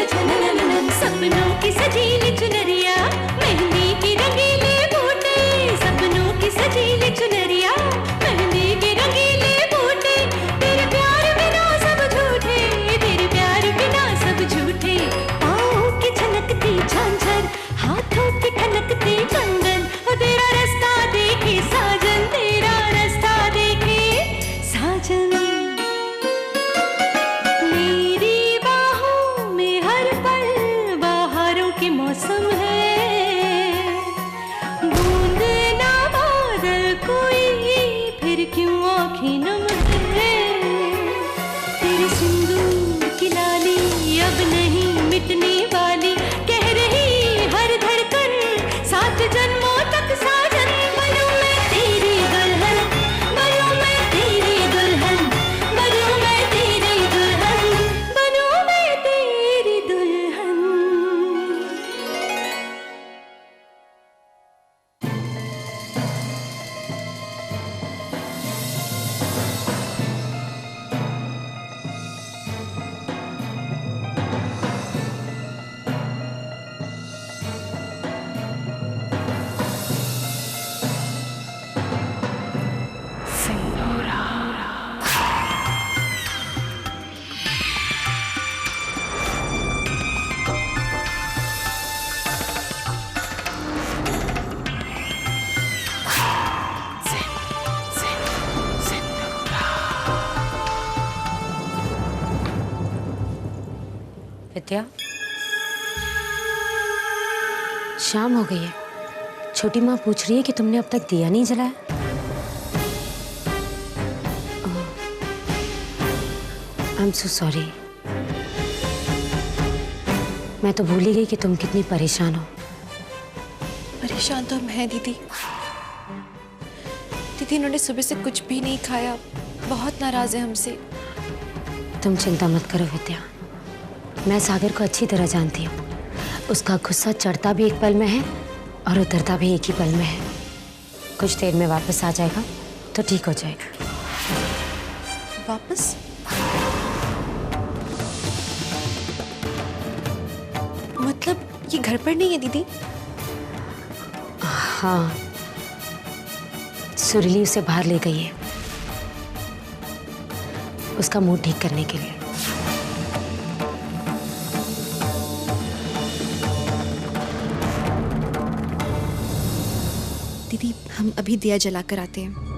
सपनों की सजीली चुनरिया, मेहंदी की रंगीले बूटे, सपनों की सजीली चुनरिया, मेहंदी के रंगीले बूटे, तेरे प्यार बिना सब झूठे, तेरे प्यार बिना सब झूठे, पाँव की छनकती झांझर, हाथों की खनकती कंगन, और तेरा रास्ता देखे साजन, तेरा रास्ता देखे साजन। मेरी बाहों में हर पल बहारों के मौसम है, बूंद ना बादल कोई, फिर क्यों आँखें नम है, तेरे सिंदूर की लाली अब नहीं मिटने वाली, कह रही हर धड़कन 7 जन्मों तक साजन। बनूं मैं तेरी दुल्हन, बनूं मैं तेरी दुल्हन, बनूं मैं तेरी दुल्हन, बनूं मैं तेरी दुल्हन। विद्या, शाम हो गई है। छोटी माँ पूछ रही है कि तुमने अब तक दिया नहीं जलाया। I am so sorry. मैं तो भूल ही गई कि तुम कितनी परेशान हो। परेशान तो हम हैं दीदी। दीदी इन्होंने सुबह से कुछ भी नहीं खाया, बहुत नाराज है हमसे। तुम चिंता मत करो विद्या, मैं सागर को अच्छी तरह जानती हूँ। उसका गुस्सा चढ़ता भी एक पल में है और उतरता भी एक ही पल में है। कुछ देर में वापस आ जाएगा तो ठीक हो जाएगा। वापस? मतलब ये घर पर नहीं है दीदी? हाँ, सुरीली उसे बाहर ले गई है उसका मूड ठीक करने के लिए। दीदी हम अभी दिया जला कर आते हैं।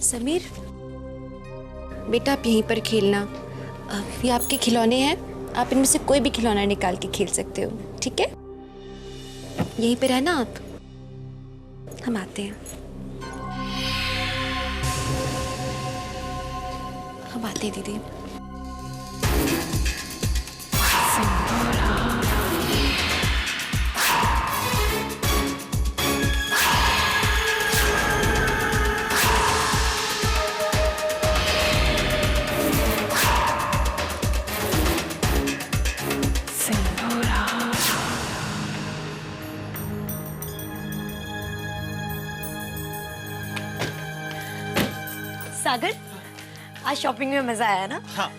समीर बेटा, आप यहीं पर खेलना। ये आपके खिलौने हैं, आप इनमें से कोई भी खिलौना निकाल के खेल सकते हो, ठीक है? यहीं पे रहना आप। हम आते हैं, हम आते हैं दीदी। सागर, आज शॉपिंग में मजा आया ना? हाँ,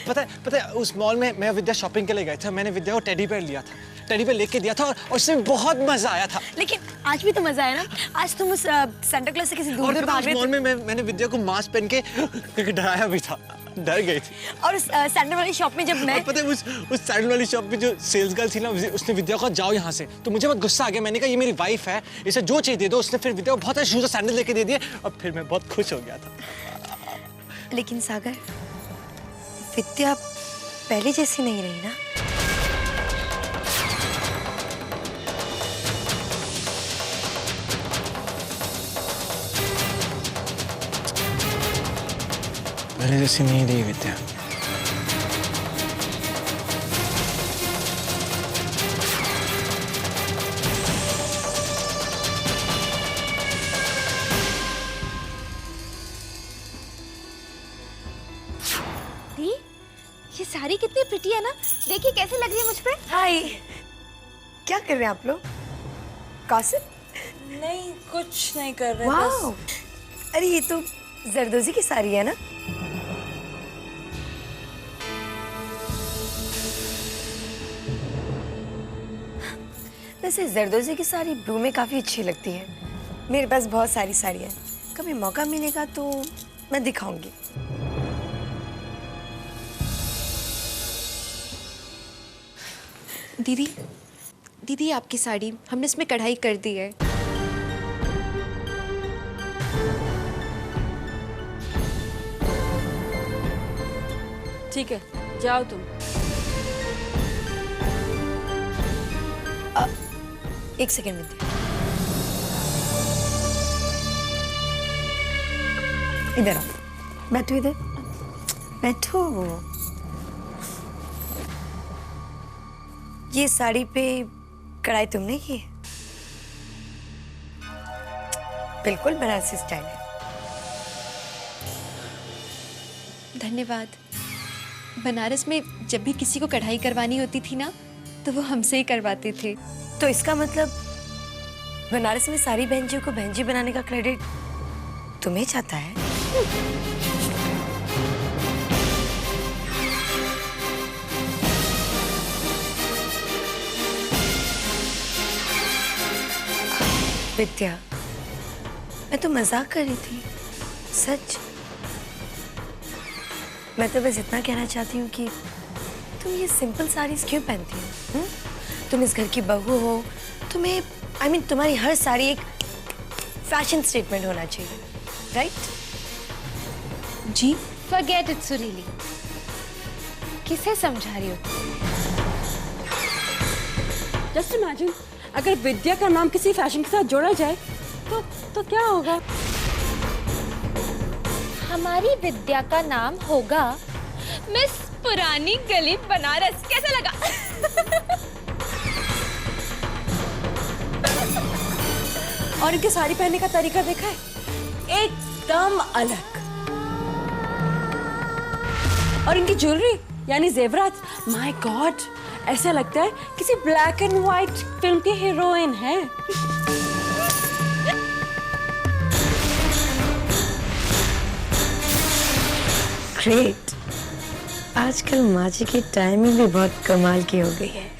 पता है उस मॉल में मैं विद्या शॉपिंग के लिए गए थे। मैंने विद्या को टेडी बेयर लिया था, टेडी बेयर लेके दिया था और उसमें बहुत मजा आया था। लेकिन आज भी तो मजा आया ना। आज तुम उस सेंटा क्लॉज से किसी दूर भाग रहे थे। मॉल में मैंने विद्या को मास्क पहन के डराया भी था, डर गई थी। और उस सैंडल वाली शॉप में जब मैं पता है उस सैंडल वाली शॉप में जो सेल्स गर्ल थी ना, उसने विद्या को जाओ यहाँ से, तो मुझे बहुत गुस्सा आ गया। मैंने कहा ये मेरी वाइफ है, इसे जो चाहिए दे दो। उसने फिर विद्या को बहुत शूज और सैंडल लेके दे दिए और फिर मैं बहुत खुश हो गया था। लेकिन सागर, विद्या पहले जैसी नहीं रही ना। पहले जैसी नहीं रही विद्या। साड़ी कितनी प्रिटी है ना, देखिए कैसे लग रही है मुझ पे। हाय, क्या कर रहे हैं आप लोग? गॉसिप? नहीं, कुछ नहीं कर रहे। वाह, अरे ये तो जरदोजी की साड़ी है ना? वैसे जरदोजी की साड़ी ब्लू में काफी अच्छी लगती है। मेरे पास बहुत सारी साड़ी है, कभी मौका मिलेगा तो मैं दिखाऊंगी। दीदी, दीदी आपकी साड़ी, हमने इसमें कढ़ाई कर दी है। ठीक है, जाओ तुम। एक सेकेंड में इधर आओ, बैठो इधर, बैठो। ये साड़ी पे कढ़ाई तुमने की है? बिल्कुल बनारसी स्टाइल है। धन्यवाद। बनारस में जब भी किसी को कढ़ाई करवानी होती थी ना, तो वो हमसे ही करवाते थे। तो इसका मतलब बनारस में सारी बहनजियों को बहनजी बनाने का क्रेडिट तुम्हें जाता है? विद्या, मैं तो मजाक कर रही थी, सच। मैं तो बस इतना कहना चाहती हूँ कि तुम ये सिंपल साड़ीज क्यों पहनती हो? हुँ? तुम इस घर की बहू हो, तुम्हें तुम्हारी हर साड़ी एक फैशन स्टेटमेंट होना चाहिए, राइट? जी, Forget it, सुरीली। किसे समझा रही हो? जस्ट इमेजिन, अगर विद्या का नाम किसी फैशन के साथ जोड़ा जाए तो क्या होगा? हमारी विद्या का नाम होगा मिस पुरानी गली बनारस। कैसा लगा? और इनके साड़ी पहनने का तरीका देखा है, एकदम अलग। और इनकी ज्वेलरी यानी जेवरात, माय गॉड, ऐसा लगता है किसी ब्लैक एंड व्हाइट फिल्म की हीरोइन है। ग्रेट। आजकल माँ जी की टाइमिंग भी बहुत कमाल की हो गई है।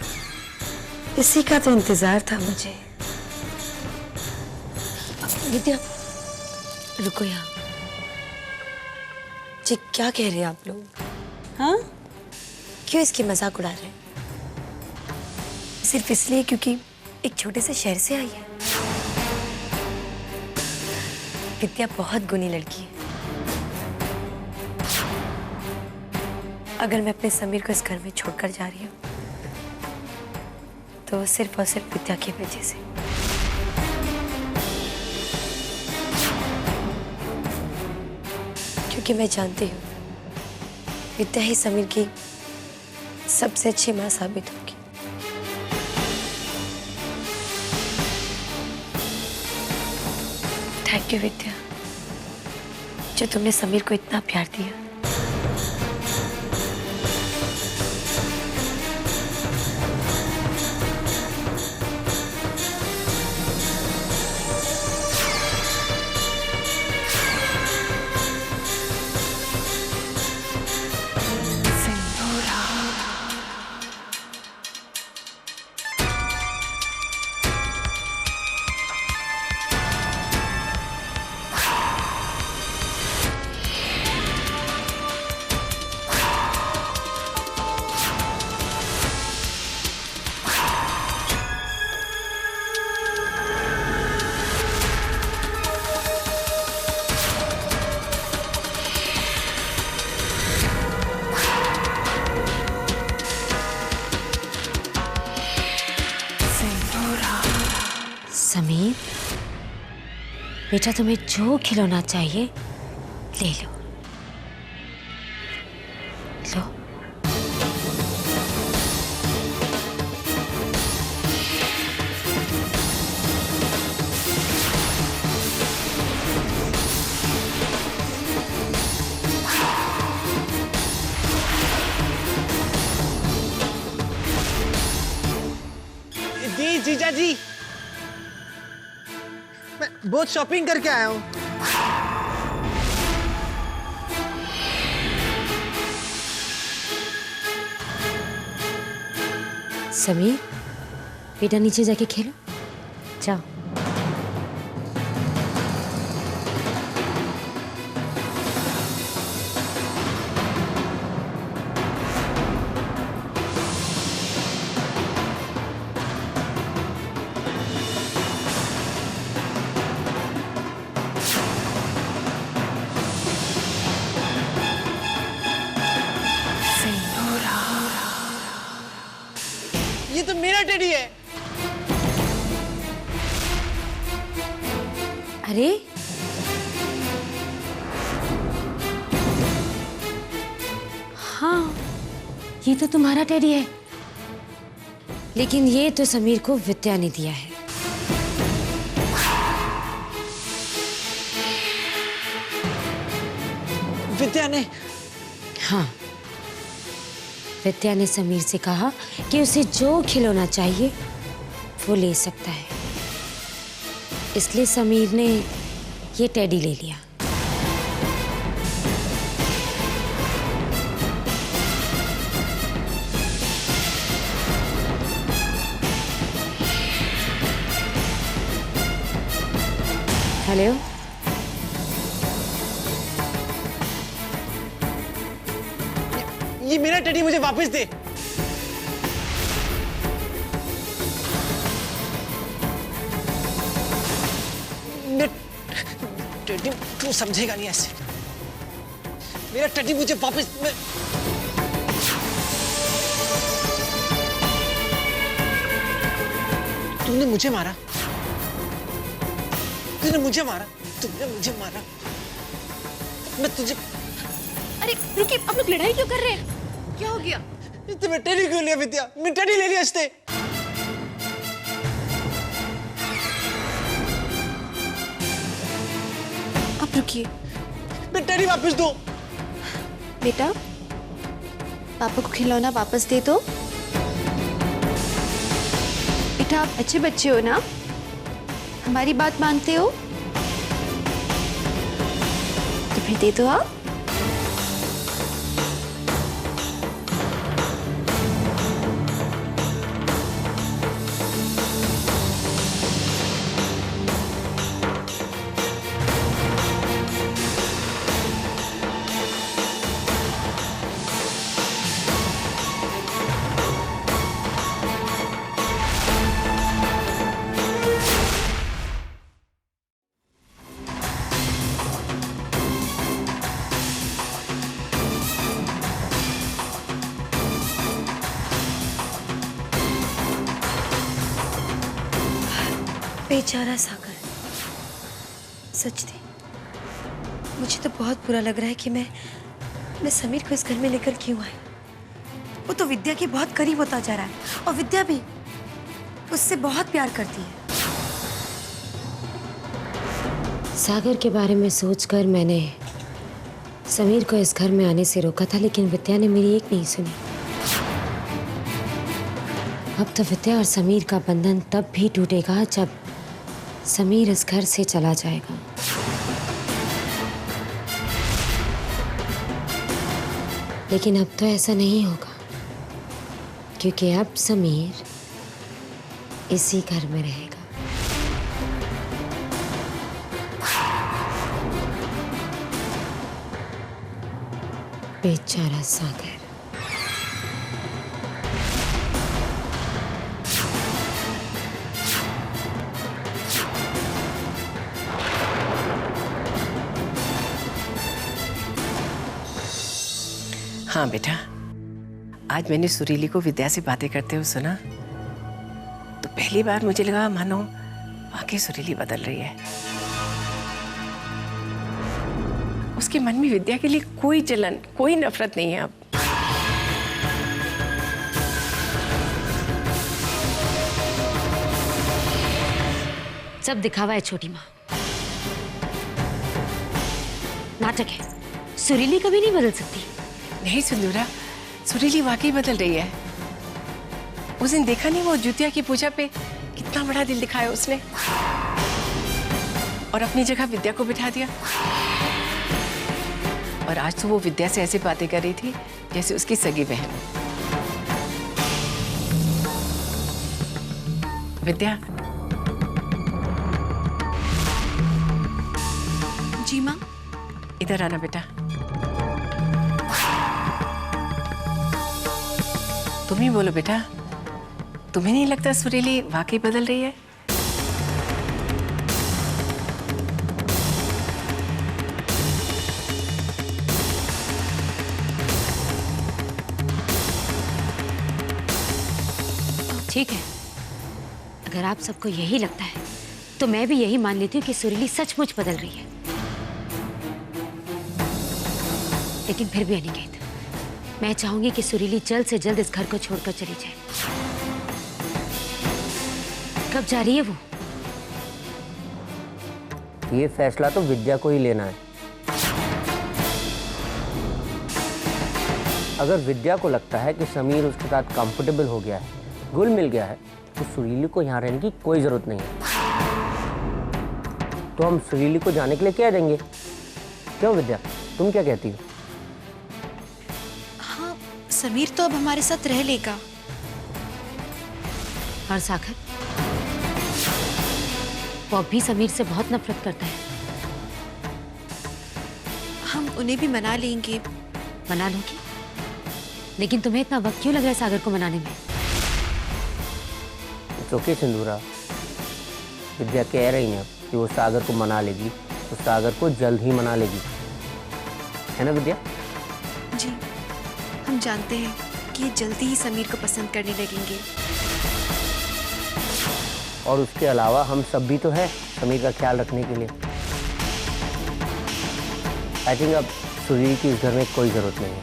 इसी का तो इंतजार था मुझे। विद्या, रुको यहाँ। जी, क्या कह रहे हैं आप लोग? हाँ, क्यों इसकी मजाक उड़ा रहे हैं? सिर्फ इसलिए क्योंकि एक छोटे से शहर से आई है। विद्या बहुत गुणी लड़की है। अगर मैं अपने समीर को इस घर में छोड़कर जा रही हूँ तो सिर्फ और सिर्फ विद्या की वजह से। क्योंकि मैं जानती हूँ विद्या ही समीर की सबसे अच्छी माँ साबित होगी। थैंक यू विद्या, जो तुमने समीर को इतना प्यार दिया। समीर, बेटा तुम्हें जो खिलौना चाहिए ले लो। लो। विद्या जी, मैं बहुत शॉपिंग करके आया हूँ। समीर, बेटा नीचे जाके खेलो, जाओ। ये तो मेरा टेडी है। अरे हाँ, ये तो तुम्हारा टेडी है, लेकिन ये तो समीर को विद्या ने दिया है। विद्या ने? हाँ, विद्या ने समीर से कहा कि उसे जो खिलौना चाहिए वो ले सकता है, इसलिए समीर ने ये टेडी ले लिया। हेलो, ये मेरा टेडी मुझे वापस दे। टेडी तू समझेगा नहीं ऐसे। मेरा टेडी मुझे वापस। तूने मुझे मारा, तूने मुझे मारा, तुमने मुझे मारा। मैं तुझे। अरे रुकिए, आप लोग लड़ाई क्यों कर रहे हैं? क्या हो गया? तुमने टेडी क्यों लिया विद्या? मैं टेडी ले लिया इससे। आप रुकिए। मैं टेडी वापस दो। बेटा, पापा को खिलौना वापस दे दो। बेटा, आप अच्छे बच्चे हो ना, हमारी बात मानते हो, तो फिर दे दो आप। बेचारा सागर, सच थी। मुझे तो बहुत बुरा लग रहा है कि मैं समीर को इस घर में लेकर क्यों आई। वो तो विद्या के बहुत करीब होता जा रहा है और विद्या भी उससे बहुत प्यार करती है। सागर के बारे में सोचकर मैंने समीर को इस घर में आने से रोका था, लेकिन विद्या ने मेरी एक नहीं सुनी। अब तो विद्या और समीर का बंधन तब भी टूटेगा जब समीर इस घर से चला जाएगा। लेकिन अब तो ऐसा नहीं होगा, क्योंकि अब समीर इसी घर में रहेगा। बेचारा सागर। हाँ बेटा, आज मैंने सुरीली को विद्या से बातें करते हुए सुना तो पहली बार मुझे लगा मानो वाकई सुरीली बदल रही है। उसके मन में विद्या के लिए कोई जलन, कोई नफरत नहीं है अब। सब दिखावा है छोटी माँ, नाटक है। सुरीली कभी नहीं बदल सकती। नहीं सिंदूरा, सुरीली वाकई बदल रही है। उस दिन देखा नहीं वो जुतिया की पूजा पे कितना बड़ा दिल दिखाया उसने, और अपनी जगह विद्या को बिठा दिया। और आज तो वो विद्या से ऐसी बातें कर रही थी जैसे उसकी सगी बहन। विद्या। जी माँ। इधर आना बेटा। तुम ही बोलो बेटा, तुम्हें नहीं लगता सुरीली वाकई बदल रही है? ठीक है, अगर आप सबको यही लगता है तो मैं भी यही मान लेती हूँ कि सुरीली सचमुच बदल रही है। लेकिन फिर भी अनिकेत, मैं चाहूंगी कि सुरीली जल्द से जल्द इस घर को छोड़कर चली जाए। कब जा रही है वो? ये फैसला तो विद्या को ही लेना है। अगर विद्या को लगता है कि समीर उसके साथ कंफर्टेबल हो गया है, घुल मिल गया है, तो सुरीली को यहाँ रहने की कोई जरूरत नहीं है। तो हम सुरीली को जाने के लिए कह देंगे। क्यों विद्या, तुम क्या कहती हो? हाँ, समीर तो अब हमारे साथ रह लेगा। और सागर, वो अब भी समीर से बहुत नफरत करता है। हम उन्हें भी मना लेंगे। मना लोगी? लेकिन तुम्हें इतना वक्त क्यों लग रहा है सागर को मनाने में? ओके सिंदूरा, विद्या कह रही है कि वो सागर को मना लेगी, तो सागर को जल्द ही मना लेगी, है ना विद्या? जी, हम जानते हैं कि ये जल्दी ही समीर को पसंद करने लगेंगे। और उसके अलावा हम सब भी तो हैं समीर का ख्याल रखने के लिए। आई थिंक अब सुरीली की इस घर में कोई जरूरत नहीं है।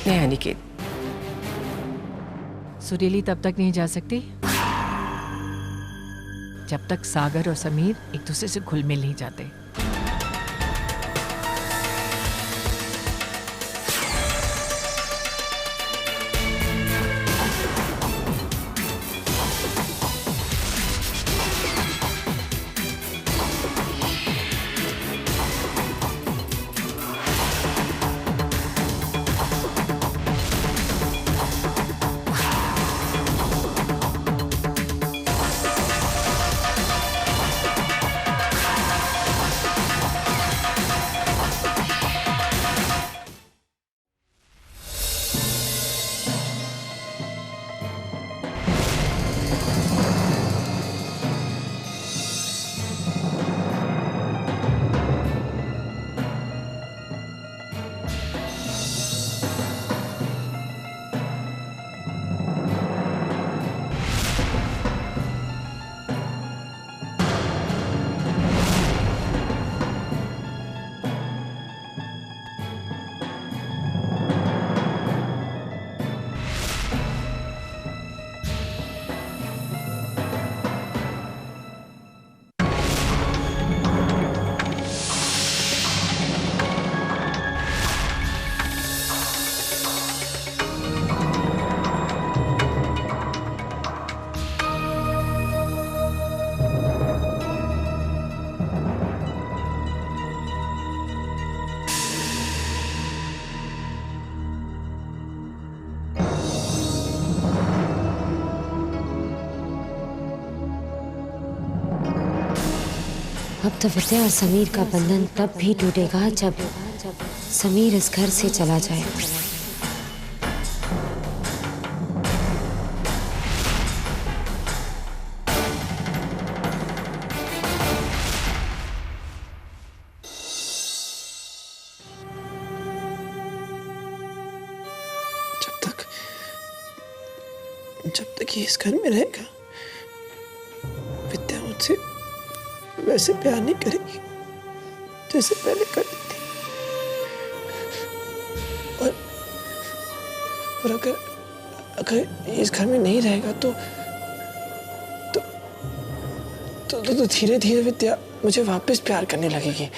नहीं अनिकेत, सुरीली तब तक नहीं जा सकती जब तक सागर और समीर एक दूसरे से घुल मिल नहीं जाते। अब तो विद्या और समीर का बंधन तब भी टूटेगा जब समीर इस घर से चला जाए। जब तक ये इस घर में रहेगा, विद्या मुझसे वैसे प्यार नहीं करेगी जैसे पहले करती थी। और अगर इस घर में नहीं रहेगा तो धीरे धीरे विद्या मुझे वापस प्यार करने लगेगी।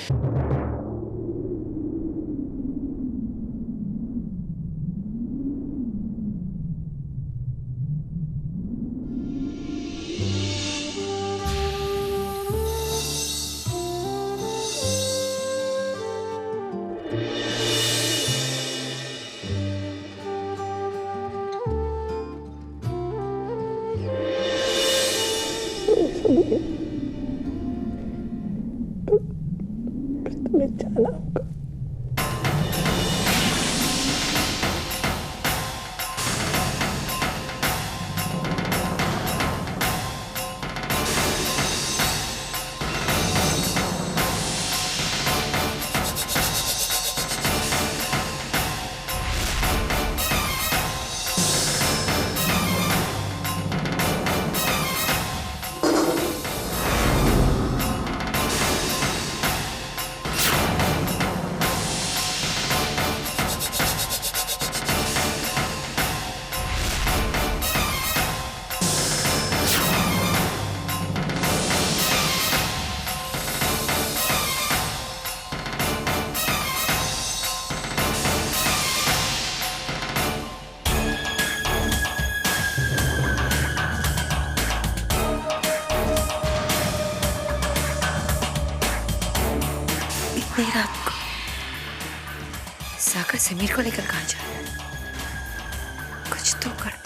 कॉलेज जाना होगा। इतनी रात को सागर समीर को लेकर कहाँ जा रहा है? कुछ तो कर